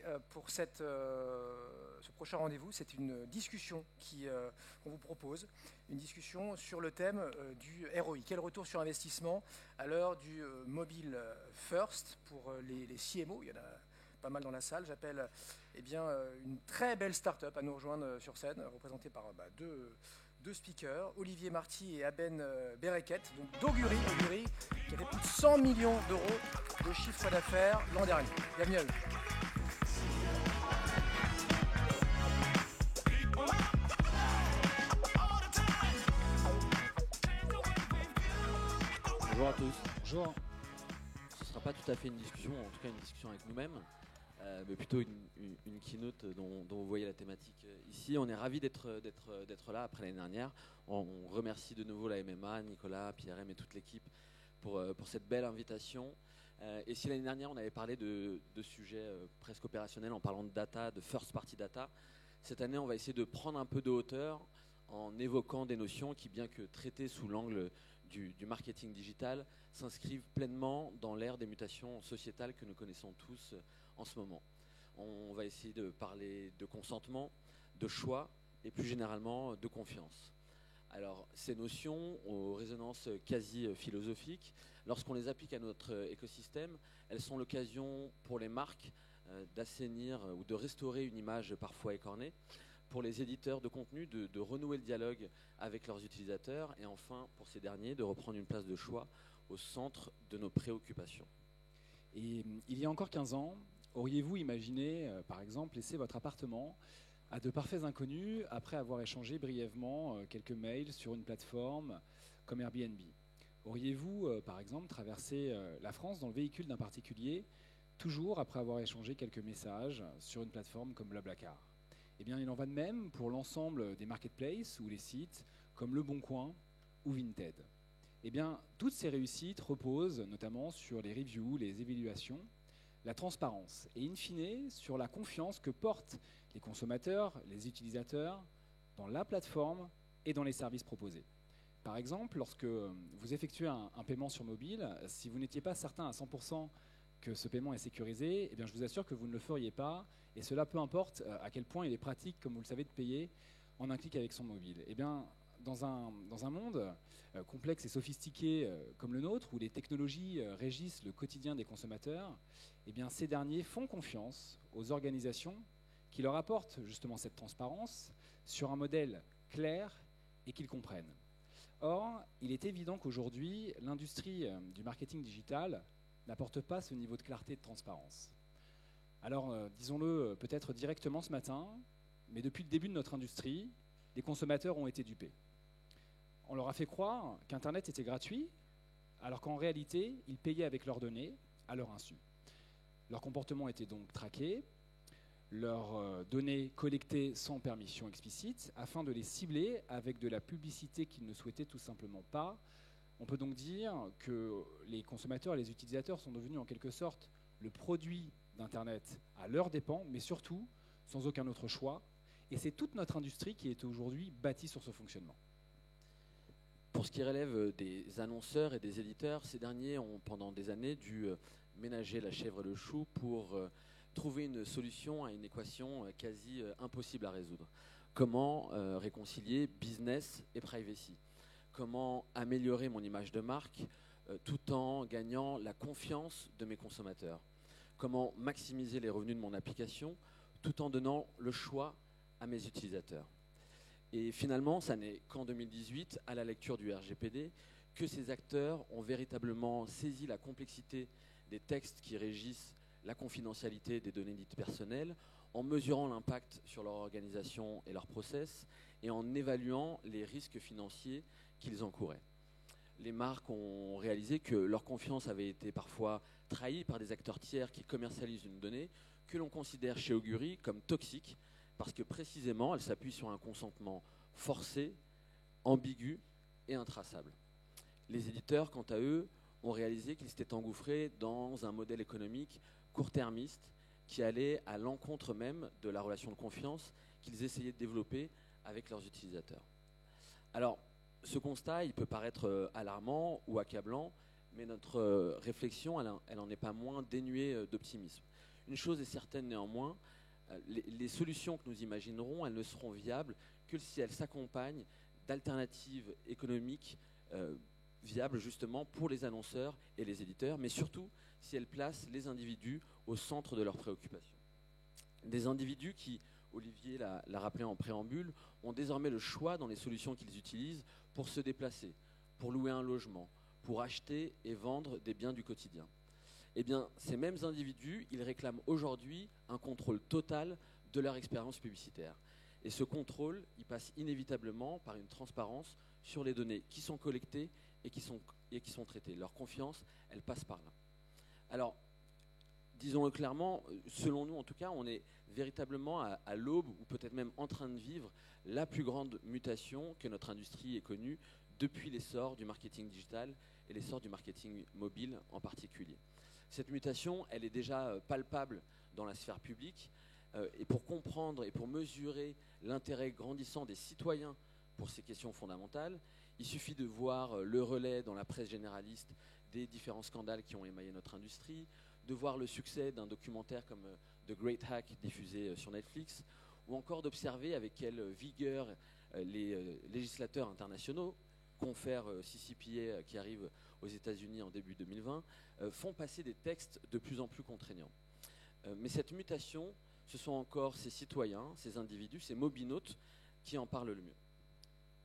Et pour ce prochain rendez-vous, c'est une discussion qu'on vous propose, une discussion sur le thème du ROI. Quel retour sur investissement à l'heure du mobile first pour les CMO? Il y en a pas mal dans la salle. J'appelle une très belle start-up à nous rejoindre sur scène, représentée par deux speakers, Olivier Marty et Aben Bereket, donc d'Augury, qui avait plus de 100 millions d'euros de chiffre d'affaires l'an dernier. Bienvenue à eux. Bonjour à tous. Bonjour. Ce ne sera pas tout à fait une discussion, en tout cas une discussion avec nous-mêmes, mais plutôt une keynote dont vous voyez la thématique ici. On est ravis d'être là après l'année dernière. On remercie de nouveau la MMA, Nicolas, Pierre-M et toute l'équipe pour cette belle invitation. Et si l'année dernière on avait parlé de sujets presque opérationnels en parlant de data, de first party data, cette année on va essayer de prendre un peu de hauteur en évoquant des notions qui, bien que traitées sous l'angle du marketing digital, s'inscrivent pleinement dans l'ère des mutations sociétales que nous connaissons tous en ce moment. On va essayer de parler de consentement, de choix et plus généralement de confiance. Alors, ces notions aux résonances quasi philosophiques, lorsqu'on les applique à notre écosystème, elles sont l'occasion pour les marques d'assainir ou de restaurer une image parfois écornée, pour les éditeurs de contenu de renouer le dialogue avec leurs utilisateurs et enfin pour ces derniers de reprendre une place de choix au centre de nos préoccupations. Et il y a encore 15 ans, auriez-vous imaginé, par exemple, laisser votre appartement à de parfaits inconnus après avoir échangé brièvement quelques mails sur une plateforme comme Airbnb? Auriez-vous, par exemple, traversé la France dans le véhicule d'un particulier, toujours après avoir échangé quelques messages sur une plateforme comme Blablacar? Eh bien, il en va de même pour l'ensemble des marketplaces ou les sites comme Le Bon Coin ou Vinted. Eh bien, toutes ces réussites reposent notamment sur les reviews, les évaluations, la transparence et in fine sur la confiance que portent les consommateurs, les utilisateurs dans la plateforme et dans les services proposés. Par exemple, lorsque vous effectuez un paiement sur mobile, si vous n'étiez pas certain à 100% que ce paiement est sécurisé, eh bien, je vous assure que vous ne le feriez pas, et cela peu importe à quel point il est pratique, comme vous le savez, de payer en un clic avec son mobile. Eh bien, dans un monde complexe et sophistiqué comme le nôtre, où les technologies régissent le quotidien des consommateurs, eh bien, ces derniers font confiance aux organisations qui leur apportent justement cette transparence sur un modèle clair et qu'ils comprennent. Or, il est évident qu'aujourd'hui, l'industrie du marketing digital n'apporte pas ce niveau de clarté et de transparence. Alors, disons-le peut-être directement ce matin, mais depuis le début de notre industrie, les consommateurs ont été dupés. On leur a fait croire qu'Internet était gratuit, alors qu'en réalité, ils payaient avec leurs données à leur insu. Leur comportement était donc traqué, leurs données collectées sans permission explicite, afin de les cibler avec de la publicité qu'ils ne souhaitaient tout simplement pas. On peut donc dire que les consommateurs et les utilisateurs sont devenus en quelque sorte le produit d'Internet à leurs dépens, mais surtout sans aucun autre choix. Et c'est toute notre industrie qui est aujourd'hui bâtie sur ce fonctionnement. Pour ce qui relève des annonceurs et des éditeurs, ces derniers ont pendant des années dû ménager la chèvre et le chou pour trouver une solution à une équation quasi impossible à résoudre. Comment réconcilier business et privacy? Comment améliorer mon image de marque tout en gagnant la confiance de mes consommateurs? Comment maximiser les revenus de mon application tout en donnant le choix à mes utilisateurs? Et finalement, ça n'est qu'en 2018, à la lecture du RGPD, que ces acteurs ont véritablement saisi la complexité des textes qui régissent la confidentialité des données dites personnelles, en mesurant l'impact sur leur organisation et leur process, et en évaluant les risques financiers qu'ils encouraient. Les marques ont réalisé que leur confiance avait été parfois trahie par des acteurs tiers qui commercialisent une donnée que l'on considère chez Augury comme toxique, parce que précisément elle s'appuie sur un consentement forcé, ambigu et intraçable. Les éditeurs, quant à eux, ont réalisé qu'ils s'étaient engouffrés dans un modèle économique court-termiste qui allait à l'encontre même de la relation de confiance qu'ils essayaient de développer avec leurs utilisateurs. Alors, ce constat, il peut paraître alarmant ou accablant, mais notre réflexion, elle n'en est pas moins dénuée d'optimisme. Une chose est certaine néanmoins, les solutions que nous imaginerons, elles ne seront viables que si elles s'accompagnent d'alternatives économiques viables justement pour les annonceurs et les éditeurs, mais surtout si elles placent les individus au centre de leurs préoccupations. Des individus qui, Olivier l'a rappelé en préambule, ont désormais le choix dans les solutions qu'ils utilisent pour se déplacer, pour louer un logement, pour acheter et vendre des biens du quotidien. Eh bien, ces mêmes individus, ils réclament aujourd'hui un contrôle total de leur expérience publicitaire. Et ce contrôle, il passe inévitablement par une transparence sur les données qui sont collectées et qui sont traitées. Leur confiance, elle passe par là. Alors, disons-le clairement, selon nous en tout cas, on est véritablement à l'aube, ou peut-être même en train de vivre, la plus grande mutation que notre industrie ait connue depuis l'essor du marketing digital et l'essor du marketing mobile en particulier. Cette mutation, elle est déjà palpable dans la sphère publique, et pour comprendre et pour mesurer l'intérêt grandissant des citoyens pour ces questions fondamentales, il suffit de voir le relais dans la presse généraliste des différents scandales qui ont émaillé notre industrie, de voir le succès d'un documentaire comme The Great Hack diffusé sur Netflix, ou encore d'observer avec quelle vigueur les législateurs internationaux, confère CCPA qui arrive aux États-Unis en début 2020, font passer des textes de plus en plus contraignants. Mais cette mutation, ce sont encore ces citoyens, ces individus, ces mobinautes qui en parlent le mieux.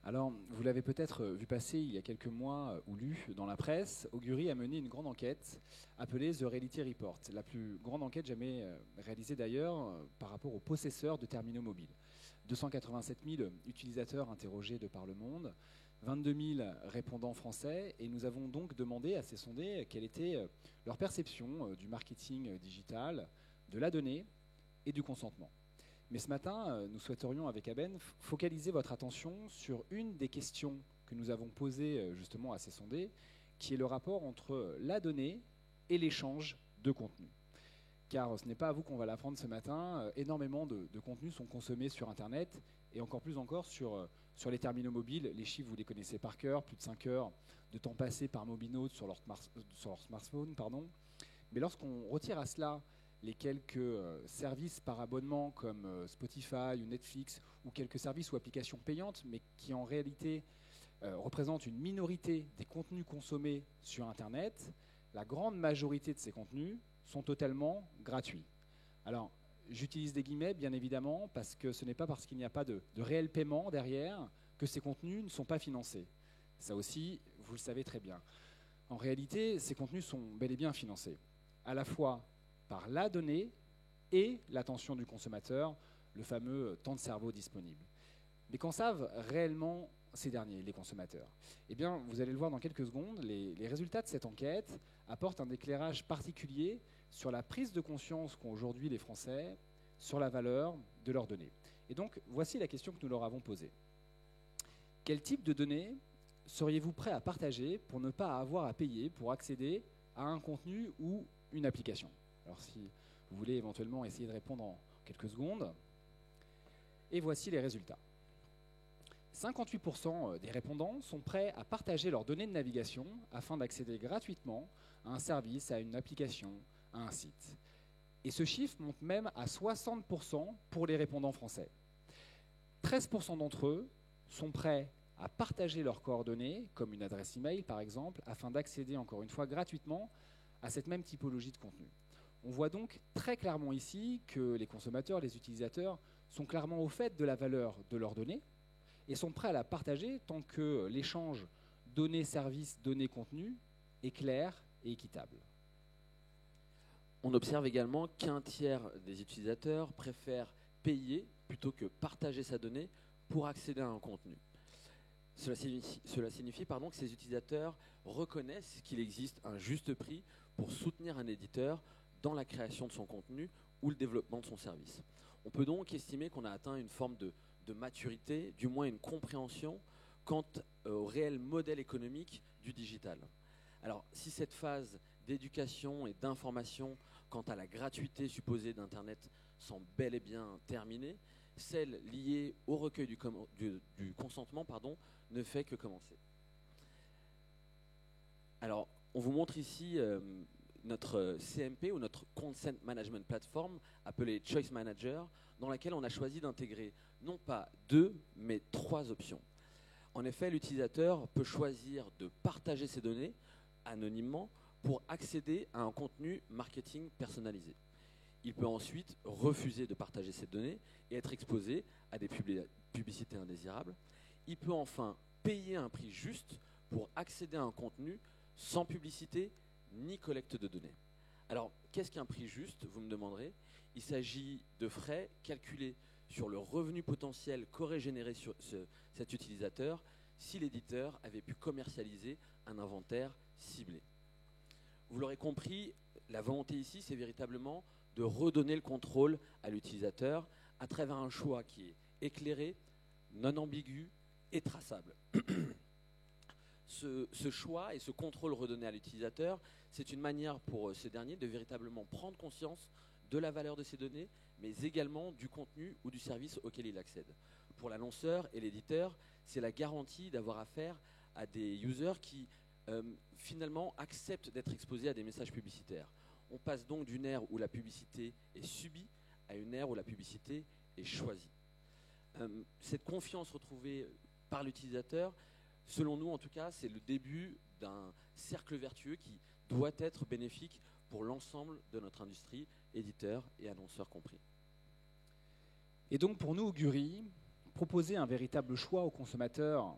Alors, vous l'avez peut-être vu passer il y a quelques mois ou lu dans la presse, Augury a mené une grande enquête appelée The Reality Report, la plus grande enquête jamais réalisée d'ailleurs par rapport aux possesseurs de terminaux mobiles. 287 000 utilisateurs interrogés de par le monde, 22 000 répondants français, et nous avons donc demandé à ces sondés quelle était leur perception du marketing digital, de la donnée et du consentement. Mais ce matin, nous souhaiterions avec Aben focaliser votre attention sur une des questions que nous avons posées justement à ces sondés, qui est le rapport entre la donnée et l'échange de contenu. Car ce n'est pas à vous qu'on va l'apprendre ce matin, énormément de contenus sont consommés sur Internet, et encore plus encore sur les terminaux mobiles. Les chiffres, vous les connaissez par cœur, plus de 5 heures de temps passé par mobinautes sur leur smartphone. Mais lorsqu'on retire à cela les quelques services par abonnement comme Spotify ou Netflix, ou quelques services ou applications payantes, mais qui en réalité représentent une minorité des contenus consommés sur Internet, la grande majorité de ces contenus sont totalement gratuits. Alors, j'utilise des guillemets, bien évidemment, parce que ce n'est pas parce qu'il n'y a pas de réel paiement derrière que ces contenus ne sont pas financés. Ça aussi, vous le savez très bien. En réalité, ces contenus sont bel et bien financés, à la fois par la donnée et l'attention du consommateur, le fameux temps de cerveau disponible. Mais qu'en savent réellement ces derniers, les consommateurs? Eh bien, vous allez le voir dans quelques secondes, les résultats de cette enquête apportent un éclairage particulier sur la prise de conscience qu'ont aujourd'hui les Français sur la valeur de leurs données. Et donc, voici la question que nous leur avons posée. Quel type de données seriez-vous prêt à partager pour ne pas avoir à payer pour accéder à un contenu ou une application? Alors, si vous voulez éventuellement essayer de répondre en quelques secondes. Et voici les résultats. 58% des répondants sont prêts à partager leurs données de navigation afin d'accéder gratuitement à un service, à une application, à un site. Et ce chiffre monte même à 60% pour les répondants français. 13% d'entre eux sont prêts à partager leurs coordonnées, comme une adresse email par exemple, afin d'accéder encore une fois gratuitement à cette même typologie de contenu. On voit donc très clairement ici que les consommateurs, les utilisateurs, sont clairement au fait de la valeur de leurs données et sont prêts à la partager tant que l'échange données-services, données-contenu est clair et équitable. On observe également qu'un tiers des utilisateurs préfèrent payer plutôt que partager sa donnée pour accéder à un contenu. Cela signifie que ces utilisateurs reconnaissent qu'il existe un juste prix pour soutenir un éditeur dans la création de son contenu ou le développement de son service. On peut donc estimer qu'on a atteint une forme de maturité, du moins une compréhension quant au réel modèle économique du digital. Alors, si cette phase d'éducation et d'information quant à la gratuité supposée d'Internet semble bel et bien terminée, celle liée au recueil du consentement ne fait que commencer. Alors, on vous montre ici notre CMP ou notre Consent Management Platform, appelée Choice Manager, dans laquelle on a choisi d'intégrer non pas 2, mais 3 options. En effet, l'utilisateur peut choisir de partager ses données anonymement pour accéder à un contenu marketing personnalisé. Il peut ensuite refuser de partager ces données et être exposé à des publicités indésirables. Il peut enfin payer un prix juste pour accéder à un contenu sans publicité ni collecte de données. Alors, qu'est-ce qu'un prix juste, vous me demanderez? Il s'agit de frais calculés sur le revenu potentiel qu'aurait généré sur cet utilisateur si l'éditeur avait pu commercialiser un inventaire ciblé. Vous l'aurez compris, la volonté ici, c'est véritablement de redonner le contrôle à l'utilisateur à travers un choix qui est éclairé, non ambigu et traçable. Ce choix et ce contrôle redonné à l'utilisateur, c'est une manière pour ce dernier de véritablement prendre conscience de la valeur de ses données, mais également du contenu ou du service auquel il accède. Pour l'annonceur et l'éditeur, c'est la garantie d'avoir affaire à des users qui finalement acceptent d'être exposés à des messages publicitaires. On passe donc d'une ère où la publicité est subie à une ère où la publicité est choisie. Cette confiance retrouvée par l'utilisateur, selon nous en tout cas, c'est le début d'un cercle vertueux qui doit être bénéfique pour l'ensemble de notre industrie, éditeurs et annonceurs compris. Et donc pour nous, Augury, proposer un véritable choix aux consommateurs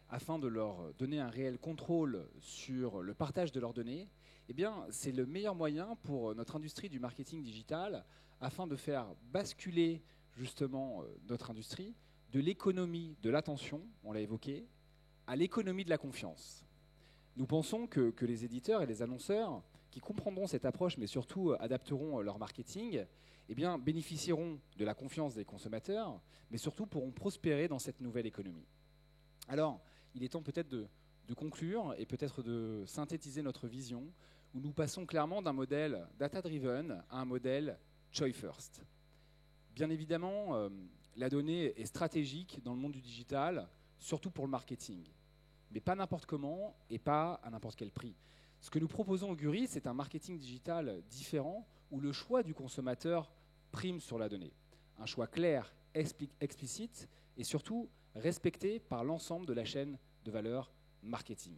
afin de leur donner un réel contrôle sur le partage de leurs données, eh bien, c'est le meilleur moyen pour notre industrie du marketing digital afin de faire basculer justement notre industrie de l'économie de l'attention, on l'a évoqué, à l'économie de la confiance. Nous pensons que les éditeurs et les annonceurs qui comprendront cette approche, mais surtout adapteront leur marketing, eh bien, bénéficieront de la confiance des consommateurs, mais surtout pourront prospérer dans cette nouvelle économie. Alors, il est temps peut-être de conclure et peut-être de synthétiser notre vision, où nous passons clairement d'un modèle data-driven à un modèle choice first. Bien évidemment, la donnée est stratégique dans le monde du digital, surtout pour le marketing, mais pas n'importe comment et pas à n'importe quel prix. Ce que nous proposons au Augury, c'est un marketing digital différent où le choix du consommateur prime sur la donnée. Un choix clair, explicite et surtout respecté par l'ensemble de la chaîne de valeur marketing.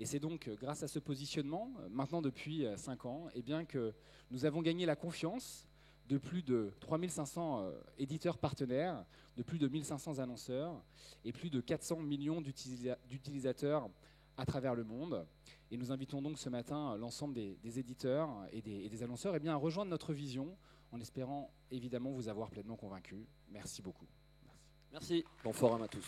Et c'est donc grâce à ce positionnement, maintenant depuis 5 ans, eh bien que nous avons gagné la confiance de plus de 3500 éditeurs partenaires, de plus de 1500 annonceurs et plus de 400 millions d'utilisateurs à travers le monde. Et nous invitons donc ce matin l'ensemble des éditeurs et des annonceurs à rejoindre notre vision en espérant évidemment vous avoir pleinement convaincu. Merci beaucoup. Merci. Bon forum à tous.